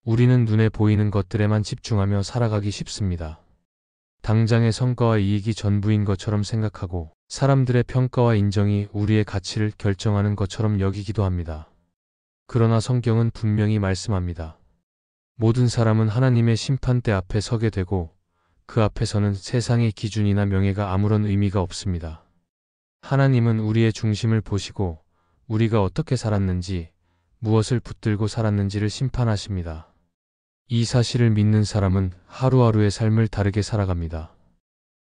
우리는 눈에 보이는 것들에만 집중하며 살아가기 쉽습니다. 당장의 성과와 이익이 전부인 것처럼 생각하고 사람들의 평가와 인정이 우리의 가치를 결정하는 것처럼 여기기도 합니다. 그러나 성경은 분명히 말씀합니다. 모든 사람은 하나님의 심판대 앞에 서게 되고 그 앞에서는 세상의 기준이나 명예가 아무런 의미가 없습니다. 하나님은 우리의 중심을 보시고 우리가 어떻게 살았는지, 무엇을 붙들고 살았는지를 심판하십니다. 이 사실을 믿는 사람은 하루하루의 삶을 다르게 살아갑니다.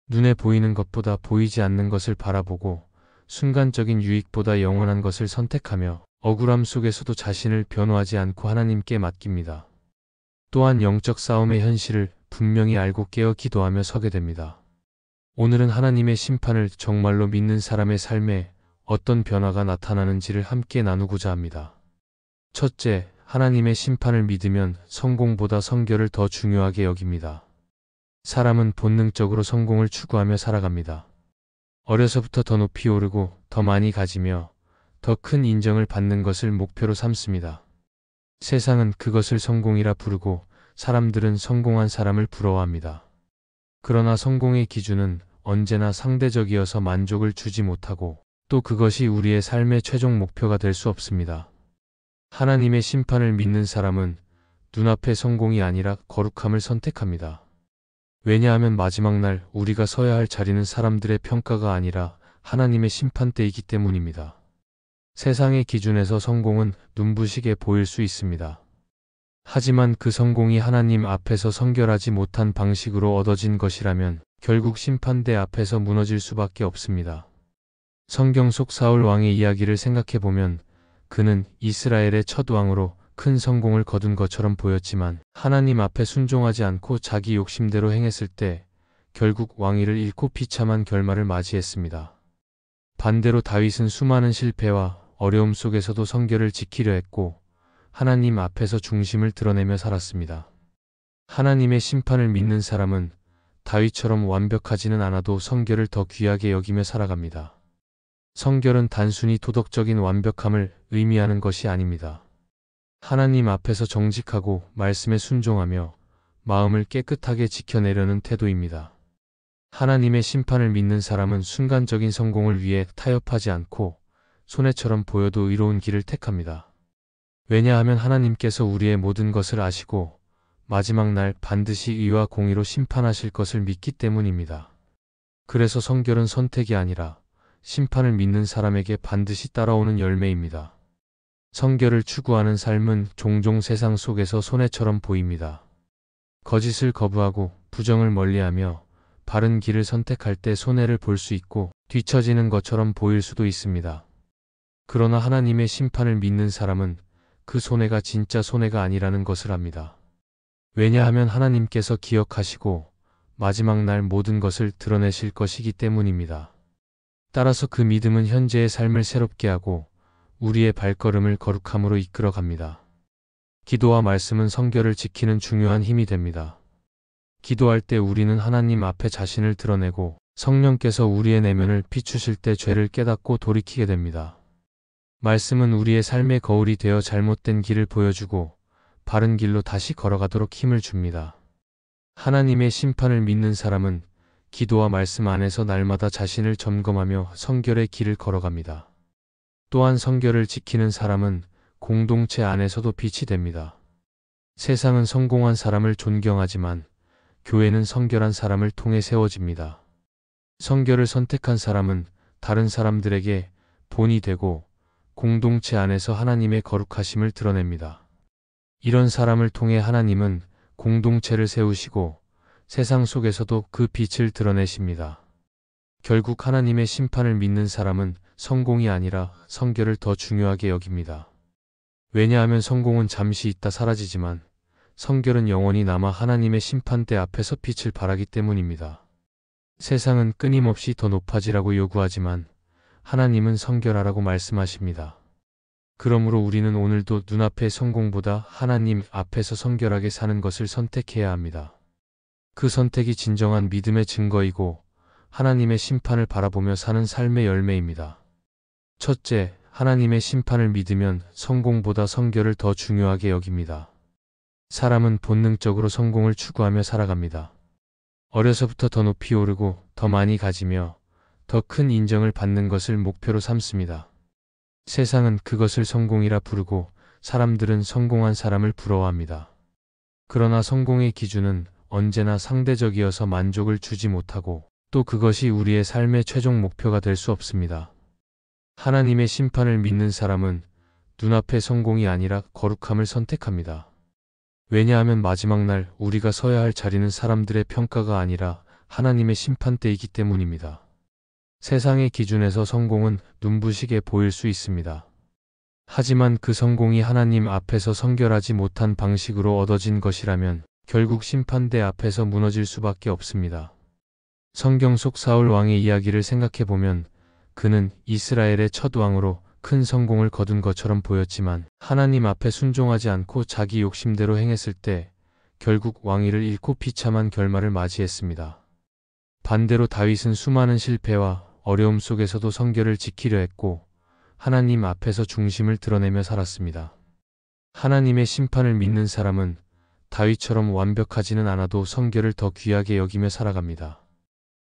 눈에 보이는 것보다 보이지 않는 것을 바라보고 순간적인 유익보다 영원한 것을 선택하며 억울함 속에서도 자신을 변호하지 않고 하나님께 맡깁니다. 또한 영적 싸움의 현실을 분명히 알고 깨어 기도하며 서게 됩니다. 오늘은 하나님의 심판을 정말로 믿는 사람의 삶에 어떤 변화가 나타나는지를 함께 나누고자 합니다. 첫째, 하나님의 심판을 믿으면 성공보다 성결을 더 중요하게 여깁니다. 사람은 본능적으로 성공을 추구하며 살아갑니다. 어려서부터 더 높이 오르고 더 많이 가지며 더 큰 인정을 받는 것을 목표로 삼습니다. 세상은 그것을 성공이라 부르고 사람들은 성공한 사람을 부러워합니다. 그러나 성공의 기준은 언제나 상대적이어서 만족을 주지 못하고 또 그것이 우리의 삶의 최종 목표가 될 수 없습니다. 하나님의 심판을 믿는 사람은 눈앞의 성공이 아니라 거룩함을 선택합니다. 왜냐하면 마지막 날 우리가 서야 할 자리는 사람들의 평가가 아니라 하나님의 심판대이기 때문입니다. 세상의 기준에서 성공은 눈부시게 보일 수 있습니다. 하지만 그 성공이 하나님 앞에서 성결하지 못한 방식으로 얻어진 것이라면 결국 심판대 앞에서 무너질 수밖에 없습니다. 성경 속 사울 왕의 이야기를 생각해보면 그는 이스라엘의 첫 왕으로 큰 성공을 거둔 것처럼 보였지만 하나님 앞에 순종하지 않고 자기 욕심대로 행했을 때 결국 왕위를 잃고 비참한 결말을 맞이했습니다. 반대로 다윗은 수많은 실패와 어려움 속에서도 성결을 지키려 했고 하나님 앞에서 중심을 드러내며 살았습니다. 하나님의 심판을 믿는 사람은 다윗처럼 완벽하지는 않아도 성결을 더 귀하게 여기며 살아갑니다. 성결은 단순히 도덕적인 완벽함을 의미하는 것이 아닙니다. 하나님 앞에서 정직하고 말씀에 순종하며 마음을 깨끗하게 지켜내려는 태도입니다. 하나님의 심판을 믿는 사람은 순간적인 성공을 위해 타협하지 않고 손해처럼 보여도 의로운 길을 택합니다. 왜냐하면 하나님께서 우리의 모든 것을 아시고 마지막 날 반드시 의와 공의로 심판하실 것을 믿기 때문입니다. 그래서 성결은 선택이 아니라 심판을 믿는 사람에게 반드시 따라오는 열매입니다. 성결을 추구하는 삶은 종종 세상 속에서 손해처럼 보입니다. 거짓을 거부하고 부정을 멀리하며 바른 길을 선택할 때 손해를 볼 수 있고 뒤처지는 것처럼 보일 수도 있습니다. 그러나 하나님의 심판을 믿는 사람은 그 손해가 진짜 손해가 아니라는 것을 압니다. 왜냐하면 하나님께서 기억하시고 마지막 날 모든 것을 드러내실 것이기 때문입니다. 따라서 그 믿음은 현재의 삶을 새롭게 하고 우리의 발걸음을 거룩함으로 이끌어 갑니다. 기도와 말씀은 성결을 지키는 중요한 힘이 됩니다. 기도할 때 우리는 하나님 앞에 자신을 드러내고 성령께서 우리의 내면을 비추실 때 죄를 깨닫고 돌이키게 됩니다. 말씀은 우리의 삶의 거울이 되어 잘못된 길을 보여주고 바른 길로 다시 걸어가도록 힘을 줍니다. 하나님의 심판을 믿는 사람은 기도와 말씀 안에서 날마다 자신을 점검하며 성결의 길을 걸어갑니다. 또한 성결을 지키는 사람은 공동체 안에서도 빛이 됩니다. 세상은 성공한 사람을 존경하지만 교회는 성결한 사람을 통해 세워집니다. 성결을 선택한 사람은 다른 사람들에게 본이 되고 공동체 안에서 하나님의 거룩하심을 드러냅니다. 이런 사람을 통해 하나님은 공동체를 세우시고 세상 속에서도 그 빛을 드러내십니다. 결국 하나님의 심판을 믿는 사람은 성공이 아니라 성결을 더 중요하게 여깁니다. 왜냐하면 성공은 잠시 있다 사라지지만 성결은 영원히 남아 하나님의 심판대 앞에서 빛을 발하기 때문입니다. 세상은 끊임없이 더 높아지라고 요구하지만 하나님은 성결하라고 말씀하십니다. 그러므로 우리는 오늘도 눈앞의 성공보다 하나님 앞에서 성결하게 사는 것을 선택해야 합니다. 그 선택이 진정한 믿음의 증거이고 하나님의 심판을 바라보며 사는 삶의 열매입니다. 첫째, 하나님의 심판을 믿으면 성공보다 성결을 더 중요하게 여깁니다. 사람은 본능적으로 성공을 추구하며 살아갑니다. 어려서부터 더 높이 오르고 더 많이 가지며 더 큰 인정을 받는 것을 목표로 삼습니다. 세상은 그것을 성공이라 부르고 사람들은 성공한 사람을 부러워합니다. 그러나 성공의 기준은 언제나 상대적이어서 만족을 주지 못하고 또 그것이 우리의 삶의 최종 목표가 될 수 없습니다. 하나님의 심판을 믿는 사람은 눈앞의 성공이 아니라 거룩함을 선택합니다. 왜냐하면 마지막 날 우리가 서야 할 자리는 사람들의 평가가 아니라 하나님의 심판대이기 때문입니다. 세상의 기준에서 성공은 눈부시게 보일 수 있습니다. 하지만 그 성공이 하나님 앞에서 성결하지 못한 방식으로 얻어진 것이라면 결국 심판대 앞에서 무너질 수밖에 없습니다. 성경 속 사울 왕의 이야기를 생각해보면 그는 이스라엘의 첫 왕으로 큰 성공을 거둔 것처럼 보였지만 하나님 앞에 순종하지 않고 자기 욕심대로 행했을 때 결국 왕위를 잃고 비참한 결말을 맞이했습니다. 반대로 다윗은 수많은 실패와 어려움 속에서도 성결을 지키려 했고 하나님 앞에서 중심을 드러내며 살았습니다. 하나님의 심판을 믿는 사람은 다윗처럼 완벽하지는 않아도 성결을 더 귀하게 여기며 살아갑니다.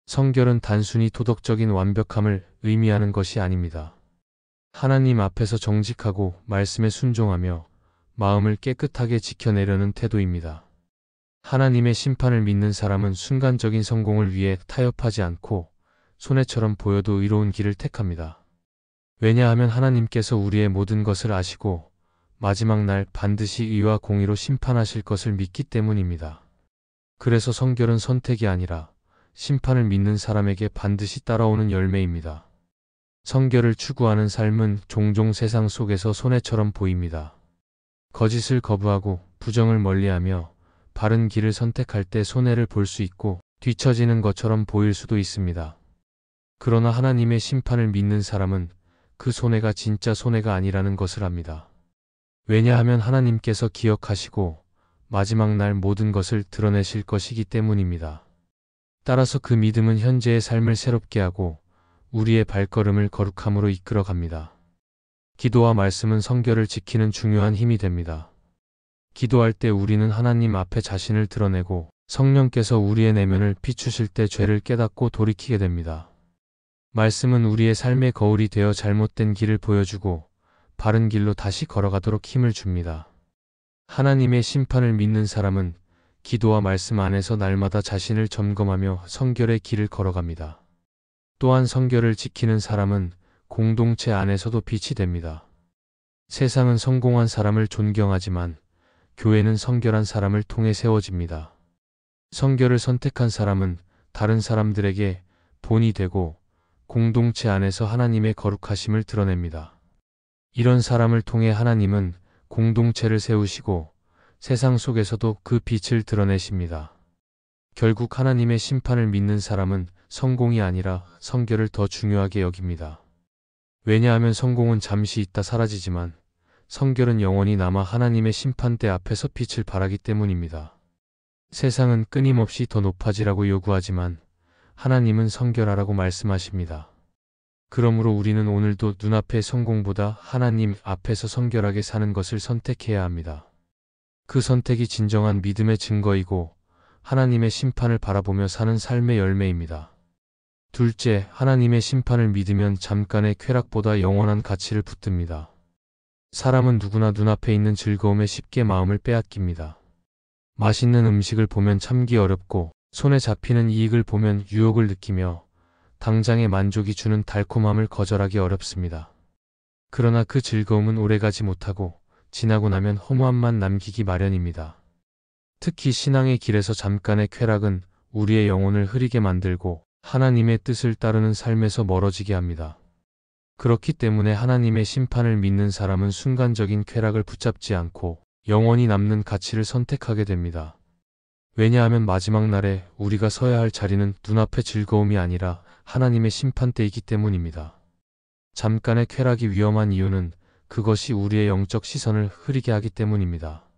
성결은 단순히 도덕적인 완벽함을 의미하는 것이 아닙니다. 하나님 앞에서 정직하고 말씀에 순종하며 마음을 깨끗하게 지켜내려는 태도입니다. 하나님의 심판을 믿는 사람은 순간적인 성공을 위해 타협하지 않고 손해처럼 보여도 의로운 길을 택합니다. 왜냐하면 하나님께서 우리의 모든 것을 아시고 마지막 날 반드시 의와 공의로 심판하실 것을 믿기 때문입니다. 그래서 성결은 선택이 아니라 심판을 믿는 사람에게 반드시 따라오는 열매입니다. 성결을 추구하는 삶은 종종 세상 속에서 손해처럼 보입니다. 거짓을 거부하고 부정을 멀리하며 바른 길을 선택할 때 손해를 볼 수 있고 뒤처지는 것처럼 보일 수도 있습니다. 그러나 하나님의 심판을 믿는 사람은 그 손해가 진짜 손해가 아니라는 것을 압니다. 왜냐하면 하나님께서 기억하시고 마지막 날 모든 것을 드러내실 것이기 때문입니다. 따라서 그 믿음은 현재의 삶을 새롭게 하고 우리의 발걸음을 거룩함으로 이끌어 갑니다. 기도와 말씀은 성결을 지키는 중요한 힘이 됩니다. 기도할 때 우리는 하나님 앞에 자신을 드러내고 성령께서 우리의 내면을 비추실 때 죄를 깨닫고 돌이키게 됩니다. 말씀은 우리의 삶의 거울이 되어 잘못된 길을 보여주고 바른 길로 다시 걸어가도록 힘을 줍니다. 하나님의 심판을 믿는 사람은 기도와 말씀 안에서 날마다 자신을 점검하며 성결의 길을 걸어갑니다. 또한 성결을 지키는 사람은 공동체 안에서도 빛이 됩니다. 세상은 성공한 사람을 존경하지만 교회는 성결한 사람을 통해 세워집니다. 성결을 선택한 사람은 다른 사람들에게 본이 되고 공동체 안에서 하나님의 거룩하심을 드러냅니다. 이런 사람을 통해 하나님은 공동체를 세우시고 세상 속에서도 그 빛을 드러내십니다. 결국 하나님의 심판을 믿는 사람은 성공이 아니라 성결을 더 중요하게 여깁니다. 왜냐하면 성공은 잠시 있다 사라지지만 성결은 영원히 남아 하나님의 심판대 앞에서 빛을 발하기 때문입니다. 세상은 끊임없이 더 높아지라고 요구하지만 하나님은 성결하라고 말씀하십니다. 그러므로 우리는 오늘도 눈앞의 성공보다 하나님 앞에서 성결하게 사는 것을 선택해야 합니다. 그 선택이 진정한 믿음의 증거이고 하나님의 심판을 바라보며 사는 삶의 열매입니다. 둘째, 하나님의 심판을 믿으면 잠깐의 쾌락보다 영원한 가치를 붙듭니다. 사람은 누구나 눈앞에 있는 즐거움에 쉽게 마음을 빼앗깁니다. 맛있는 음식을 보면 참기 어렵고 손에 잡히는 이익을 보면 유혹을 느끼며 당장의 만족이 주는 달콤함을 거절하기 어렵습니다. 그러나 그 즐거움은 오래가지 못하고 지나고 나면 허무함만 남기기 마련입니다. 특히 신앙의 길에서 잠깐의 쾌락은 우리의 영혼을 흐리게 만들고 하나님의 뜻을 따르는 삶에서 멀어지게 합니다. 그렇기 때문에 하나님의 심판을 믿는 사람은 순간적인 쾌락을 붙잡지 않고 영원히 남는 가치를 선택하게 됩니다. 왜냐하면 마지막 날에 우리가 서야 할 자리는 눈앞의 즐거움이 아니라 하나님의 심판대이기 때문입니다. 잠깐의 쾌락이 위험한 이유는 그것이 우리의 영적 시선을 흐리게 하기 때문입니다.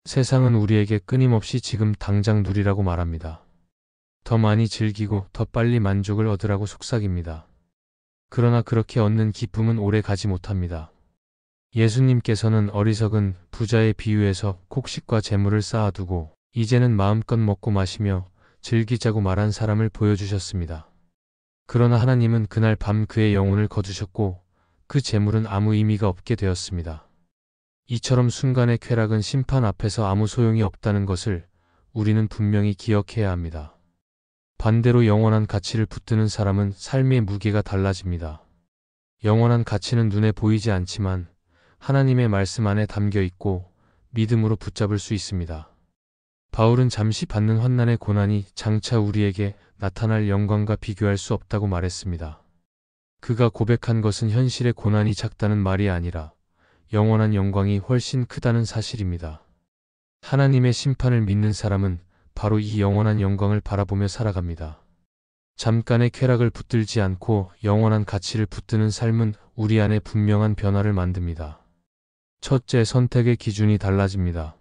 세상은 우리에게 끊임없이 지금 당장 누리라고 말합니다. 더 많이 즐기고 더 빨리 만족을 얻으라고 속삭입니다. 그러나 그렇게 얻는 기쁨은 오래 가지 못합니다. 예수님께서는 어리석은 부자의 비유에서 곡식과 재물을 쌓아두고 이제는 마음껏 먹고 마시며 즐기자고 말한 사람을 보여주셨습니다. 그러나 하나님은 그날 밤 그의 영혼을 거두셨고 그 재물은 아무 의미가 없게 되었습니다. 이처럼 순간의 쾌락은 심판 앞에서 아무 소용이 없다는 것을 우리는 분명히 기억해야 합니다. 반대로 영원한 가치를 붙드는 사람은 삶의 무게가 달라집니다. 영원한 가치는 눈에 보이지 않지만 하나님의 말씀 안에 담겨 있고 믿음으로 붙잡을 수 있습니다. 바울은 잠시 받는 환난의 고난이 장차 우리에게 나타날 영광과 비교할 수 없다고 말했습니다. 그가 고백한 것은 현실의 고난이 작다는 말이 아니라 영원한 영광이 훨씬 크다는 사실입니다. 하나님의 심판을 믿는 사람은 바로 이 영원한 영광을 바라보며 살아갑니다. 잠깐의 쾌락을 붙들지 않고 영원한 가치를 붙드는 삶은 우리 안에 분명한 변화를 만듭니다. 첫째, 선택의 기준이 달라집니다.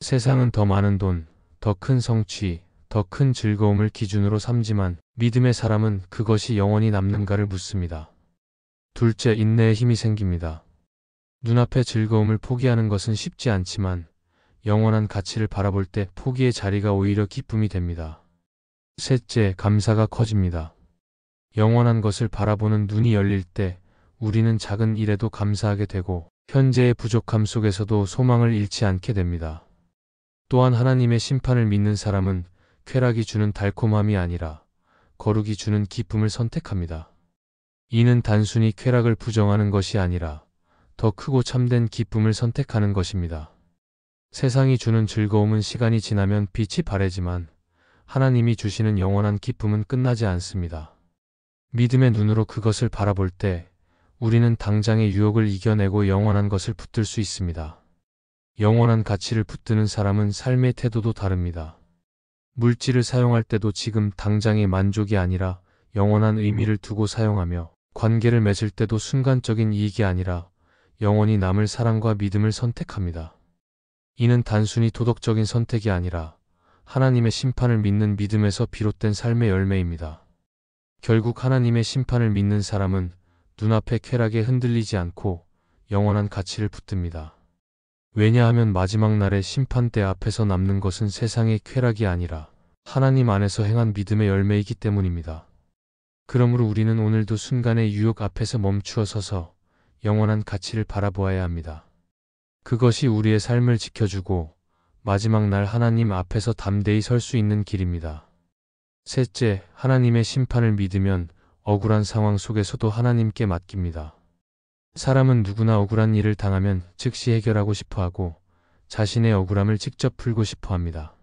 세상은 더 많은 돈, 더 큰 성취, 더 큰 즐거움을 기준으로 삼지만 믿음의 사람은 그것이 영원히 남는가를 묻습니다. 둘째, 인내의 힘이 생깁니다. 눈앞의 즐거움을 포기하는 것은 쉽지 않지만 영원한 가치를 바라볼 때 포기의 자리가 오히려 기쁨이 됩니다. 셋째, 감사가 커집니다. 영원한 것을 바라보는 눈이 열릴 때 우리는 작은 일에도 감사하게 되고 현재의 부족함 속에서도 소망을 잃지 않게 됩니다. 또한 하나님의 심판을 믿는 사람은 쾌락이 주는 달콤함이 아니라 거룩이 주는 기쁨을 선택합니다. 이는 단순히 쾌락을 부정하는 것이 아니라 더 크고 참된 기쁨을 선택하는 것입니다. 세상이 주는 즐거움은 시간이 지나면 빛이 바래지만 하나님이 주시는 영원한 기쁨은 끝나지 않습니다. 믿음의 눈으로 그것을 바라볼 때 우리는 당장의 유혹을 이겨내고 영원한 것을 붙들 수 있습니다. 영원한 가치를 붙드는 사람은 삶의 태도도 다릅니다. 물질을 사용할 때도 지금 당장의 만족이 아니라 영원한 의미를 두고 사용하며 관계를 맺을 때도 순간적인 이익이 아니라 영원히 남을 사랑과 믿음을 선택합니다. 이는 단순히 도덕적인 선택이 아니라 하나님의 심판을 믿는 믿음에서 비롯된 삶의 열매입니다. 결국 하나님의 심판을 믿는 사람은 눈앞의 쾌락에 흔들리지 않고 영원한 가치를 붙듭니다. 왜냐하면 마지막 날의 심판대 앞에서 남는 것은 세상의 쾌락이 아니라 하나님 안에서 행한 믿음의 열매이기 때문입니다. 그러므로 우리는 오늘도 순간의 유혹 앞에서 멈추어 서서 영원한 가치를 바라보아야 합니다. 그것이 우리의 삶을 지켜주고 마지막 날 하나님 앞에서 담대히 설 수 있는 길입니다. 셋째, 하나님의 심판을 믿으면 억울한 상황 속에서도 하나님께 맡깁니다. 사람은 누구나 억울한 일을 당하면 즉시 해결하고 싶어하고 자신의 억울함을 직접 풀고 싶어합니다.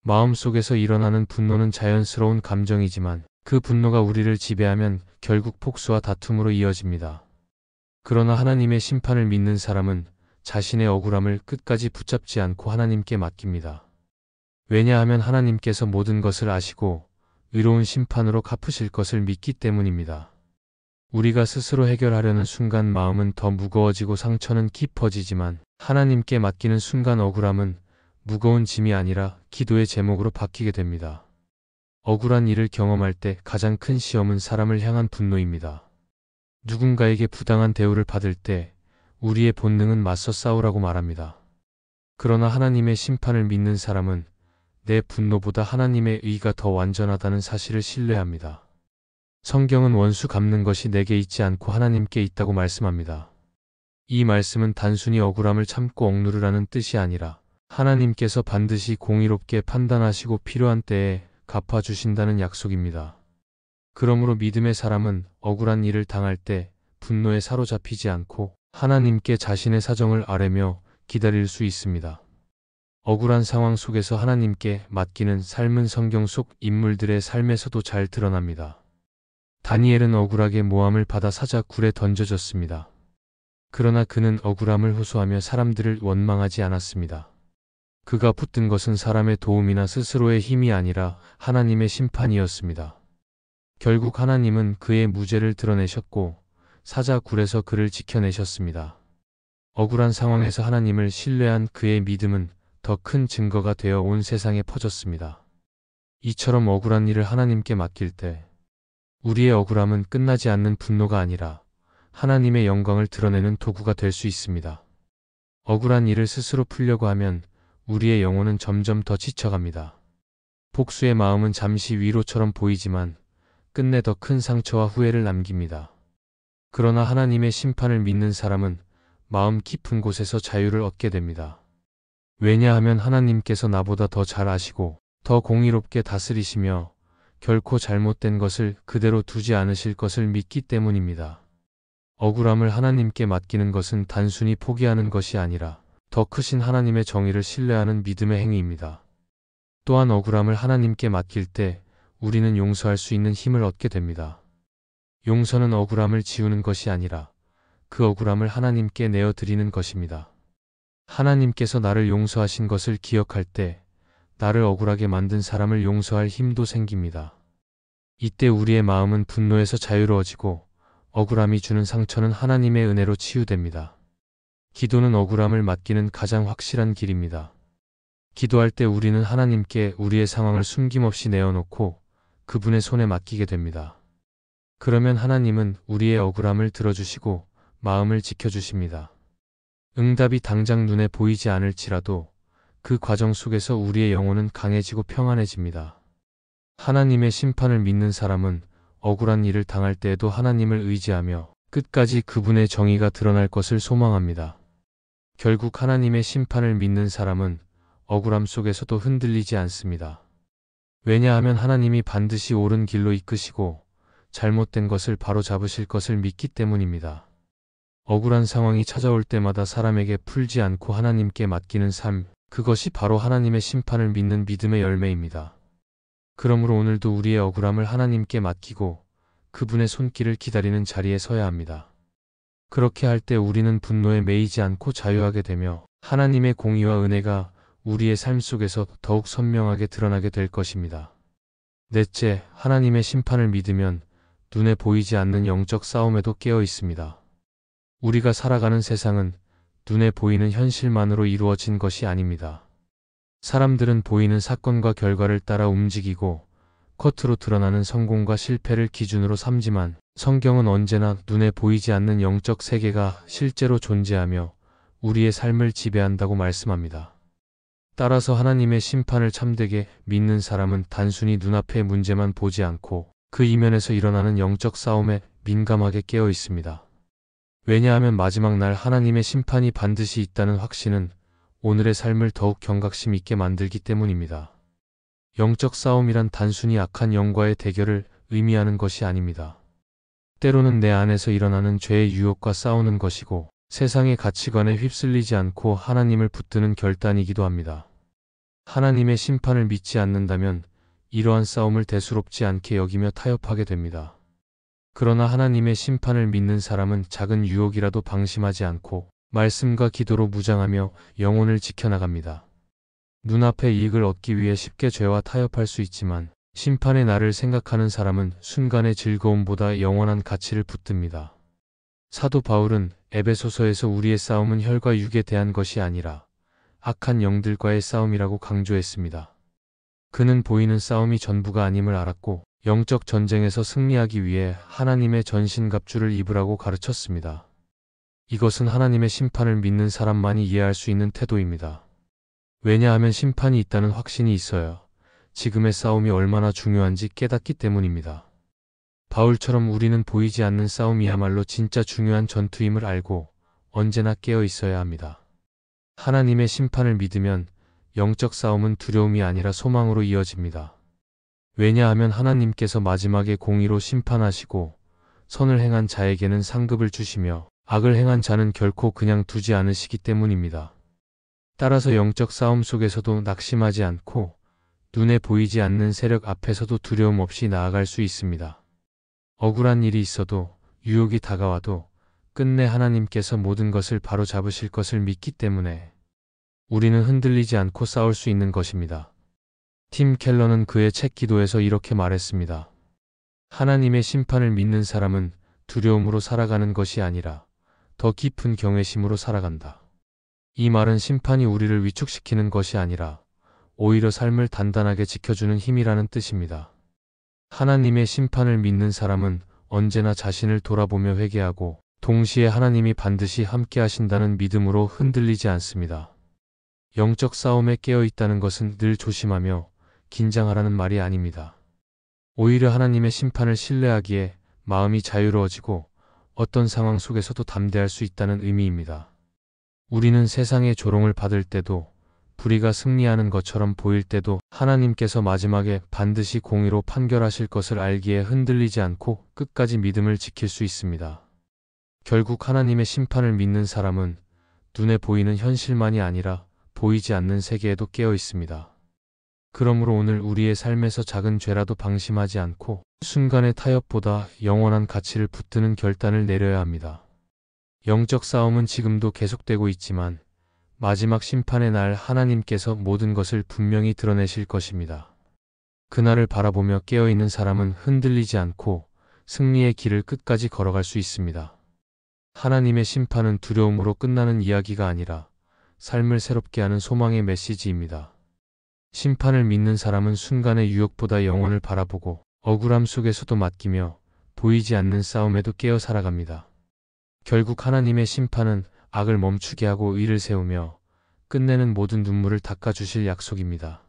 마음속에서 일어나는 분노는 자연스러운 감정이지만 그 분노가 우리를 지배하면 결국 폭소와 다툼으로 이어집니다. 그러나 하나님의 심판을 믿는 사람은 자신의 억울함을 끝까지 붙잡지 않고 하나님께 맡깁니다. 왜냐하면 하나님께서 모든 것을 아시고 의로운 심판으로 갚으실 것을 믿기 때문입니다. 우리가 스스로 해결하려는 순간 마음은 더 무거워지고 상처는 깊어지지만 하나님께 맡기는 순간 억울함은 무거운 짐이 아니라 기도의 제목으로 바뀌게 됩니다. 억울한 일을 경험할 때 가장 큰 시험은 사람을 향한 분노입니다. 누군가에게 부당한 대우를 받을 때 우리의 본능은 맞서 싸우라고 말합니다. 그러나 하나님의 심판을 믿는 사람은 내 분노보다 하나님의 의가 더 완전하다는 사실을 신뢰합니다. 성경은 원수 갚는 것이 내게 있지 않고 하나님께 있다고 말씀합니다. 이 말씀은 단순히 억울함을 참고 억누르라는 뜻이 아니라 하나님께서 반드시 공의롭게 판단하시고 필요한 때에 갚아주신다는 약속입니다. 그러므로 믿음의 사람은 억울한 일을 당할 때 분노에 사로잡히지 않고 하나님께 자신의 사정을 아뢰며 기다릴 수 있습니다. 억울한 상황 속에서 하나님께 맡기는 삶은 성경 속 인물들의 삶에서도 잘 드러납니다. 다니엘은 억울하게 모함을 받아 사자 굴에 던져졌습니다. 그러나 그는 억울함을 호소하며 사람들을 원망하지 않았습니다. 그가 붙든 것은 사람의 도움이나 스스로의 힘이 아니라 하나님의 심판이었습니다. 결국 하나님은 그의 무죄를 드러내셨고 사자 굴에서 그를 지켜내셨습니다. 억울한 상황에서 하나님을 신뢰한 그의 믿음은 더 큰 증거가 되어 온 세상에 퍼졌습니다. 이처럼 억울한 일을 하나님께 맡길 때 우리의 억울함은 끝나지 않는 분노가 아니라 하나님의 영광을 드러내는 도구가 될 수 있습니다. 억울한 일을 스스로 풀려고 하면 우리의 영혼은 점점 더 지쳐갑니다. 복수의 마음은 잠시 위로처럼 보이지만 끝내 더 큰 상처와 후회를 남깁니다. 그러나 하나님의 심판을 믿는 사람은 마음 깊은 곳에서 자유를 얻게 됩니다. 왜냐하면 하나님께서 나보다 더 잘 아시고 더 공의롭게 다스리시며 결코 잘못된 것을 그대로 두지 않으실 것을 믿기 때문입니다. 억울함을 하나님께 맡기는 것은 단순히 포기하는 것이 아니라 더 크신 하나님의 정의를 신뢰하는 믿음의 행위입니다. 또한 억울함을 하나님께 맡길 때 우리는 용서할 수 있는 힘을 얻게 됩니다. 용서는 억울함을 지우는 것이 아니라 그 억울함을 하나님께 내어드리는 것입니다. 하나님께서 나를 용서하신 것을 기억할 때 나를 억울하게 만든 사람을 용서할 힘도 생깁니다. 이때 우리의 마음은 분노에서 자유로워지고 억울함이 주는 상처는 하나님의 은혜로 치유됩니다. 기도는 억울함을 맡기는 가장 확실한 길입니다. 기도할 때 우리는 하나님께 우리의 상황을 숨김없이 내어놓고 그분의 손에 맡기게 됩니다. 그러면 하나님은 우리의 억울함을 들어주시고 마음을 지켜주십니다. 응답이 당장 눈에 보이지 않을지라도 그 과정 속에서 우리의 영혼은 강해지고 평안해집니다. 하나님의 심판을 믿는 사람은 억울한 일을 당할 때에도 하나님을 의지하며 끝까지 그분의 정의가 드러날 것을 소망합니다. 결국 하나님의 심판을 믿는 사람은 억울함 속에서도 흔들리지 않습니다. 왜냐하면 하나님이 반드시 옳은 길로 이끄시고 잘못된 것을 바로잡으실 것을 믿기 때문입니다. 억울한 상황이 찾아올 때마다 사람에게 풀지 않고 하나님께 맡기는 삶, 그것이 바로 하나님의 심판을 믿는 믿음의 열매입니다. 그러므로 오늘도 우리의 억울함을 하나님께 맡기고 그분의 손길을 기다리는 자리에 서야 합니다. 그렇게 할 때 우리는 분노에 매이지 않고 자유하게 되며 하나님의 공의와 은혜가 우리의 삶 속에서 더욱 선명하게 드러나게 될 것입니다. 넷째, 하나님의 심판을 믿으면 눈에 보이지 않는 영적 싸움에도 깨어 있습니다. 우리가 살아가는 세상은 눈에 보이는 현실만으로 이루어진 것이 아닙니다. 사람들은 보이는 사건과 결과를 따라 움직이고 겉으로 드러나는 성공과 실패를 기준으로 삼지만 성경은 언제나 눈에 보이지 않는 영적 세계가 실제로 존재하며 우리의 삶을 지배한다고 말씀합니다. 따라서 하나님의 심판을 참되게 믿는 사람은 단순히 눈앞의 문제만 보지 않고 그 이면에서 일어나는 영적 싸움에 민감하게 깨어 있습니다. 왜냐하면 마지막 날 하나님의 심판이 반드시 있다는 확신은 오늘의 삶을 더욱 경각심 있게 만들기 때문입니다. 영적 싸움이란 단순히 악한 영과의 대결을 의미하는 것이 아닙니다. 때로는 내 안에서 일어나는 죄의 유혹과 싸우는 것이고 세상의 가치관에 휩쓸리지 않고 하나님을 붙드는 결단이기도 합니다. 하나님의 심판을 믿지 않는다면 이러한 싸움을 대수롭지 않게 여기며 타협하게 됩니다. 그러나 하나님의 심판을 믿는 사람은 작은 유혹이라도 방심하지 않고 말씀과 기도로 무장하며 영혼을 지켜나갑니다. 눈앞의 이익을 얻기 위해 쉽게 죄와 타협할 수 있지만 심판의 날을 생각하는 사람은 순간의 즐거움보다 영원한 가치를 붙듭니다. 사도 바울은 에베소서에서 우리의 싸움은 혈과 육에 대한 것이 아니라 악한 영들과의 싸움이라고 강조했습니다. 그는 보이는 싸움이 전부가 아님을 알았고 영적 전쟁에서 승리하기 위해 하나님의 전신갑주를 입으라고 가르쳤습니다. 이것은 하나님의 심판을 믿는 사람만이 이해할 수 있는 태도입니다. 왜냐하면 심판이 있다는 확신이 있어야 지금의 싸움이 얼마나 중요한지 깨닫기 때문입니다. 바울처럼 우리는 보이지 않는 싸움이야말로 진짜 중요한 전투임을 알고 언제나 깨어 있어야 합니다. 하나님의 심판을 믿으면 영적 싸움은 두려움이 아니라 소망으로 이어집니다. 왜냐하면 하나님께서 마지막에 공의로 심판하시고 선을 행한 자에게는 상급을 주시며 악을 행한 자는 결코 그냥 두지 않으시기 때문입니다. 따라서 영적 싸움 속에서도 낙심하지 않고 눈에 보이지 않는 세력 앞에서도 두려움 없이 나아갈 수 있습니다. 억울한 일이 있어도 유혹이 다가와도 끝내 하나님께서 모든 것을 바로잡으실 것을 믿기 때문에 우리는 흔들리지 않고 싸울 수 있는 것입니다. 팀 켈러는 그의 책 기도에서 이렇게 말했습니다. 하나님의 심판을 믿는 사람은 두려움으로 살아가는 것이 아니라 더 깊은 경외심으로 살아간다. 이 말은 심판이 우리를 위축시키는 것이 아니라 오히려 삶을 단단하게 지켜주는 힘이라는 뜻입니다. 하나님의 심판을 믿는 사람은 언제나 자신을 돌아보며 회개하고 동시에 하나님이 반드시 함께 하신다는 믿음으로 흔들리지 않습니다. 영적 싸움에 깨어 있다는 것은 늘 조심하며 긴장하라는 말이 아닙니다. 오히려 하나님의 심판을 신뢰하기에 마음이 자유로워지고 어떤 상황 속에서도 담대할 수 있다는 의미입니다. 우리는 세상의 조롱을 받을 때도, 불의가 승리하는 것처럼 보일 때도 하나님께서 마지막에 반드시 공의로 판결하실 것을 알기에 흔들리지 않고 끝까지 믿음을 지킬 수 있습니다. 결국 하나님의 심판을 믿는 사람은 눈에 보이는 현실만이 아니라 보이지 않는 세계에도 깨어 있습니다. 그러므로 오늘 우리의 삶에서 작은 죄라도 방심하지 않고 순간의 타협보다 영원한 가치를 붙드는 결단을 내려야 합니다. 영적 싸움은 지금도 계속되고 있지만 마지막 심판의 날 하나님께서 모든 것을 분명히 드러내실 것입니다. 그날을 바라보며 깨어있는 사람은 흔들리지 않고 승리의 길을 끝까지 걸어갈 수 있습니다. 하나님의 심판은 두려움으로 끝나는 이야기가 아니라 삶을 새롭게 하는 소망의 메시지입니다. 심판을 믿는 사람은 순간의 유혹보다 영혼을 바라보고 억울함 속에서도 맡기며 보이지 않는 싸움에도 깨어 살아갑니다. 결국 하나님의 심판은 악을 멈추게 하고 의를 세우며 끝내는 모든 눈물을 닦아주실 약속입니다.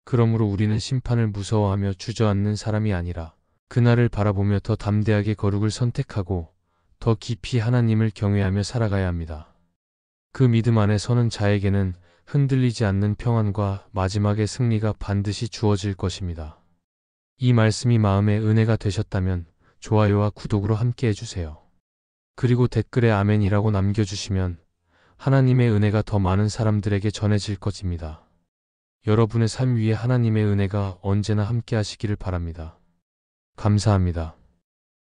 그러므로 우리는 심판을 무서워하며 주저앉는 사람이 아니라 그날을 바라보며 더 담대하게 거룩을 선택하고 더 깊이 하나님을 경외하며 살아가야 합니다. 그 믿음 안에 서는 자에게는 흔들리지 않는 평안과 마지막의 승리가 반드시 주어질 것입니다. 이 말씀이 마음의 은혜가 되셨다면 좋아요와 구독으로 함께 해주세요. 그리고 댓글에 아멘이라고 남겨주시면 하나님의 은혜가 더 많은 사람들에게 전해질 것입니다. 여러분의 삶 위에 하나님의 은혜가 언제나 함께 하시기를 바랍니다. 감사합니다.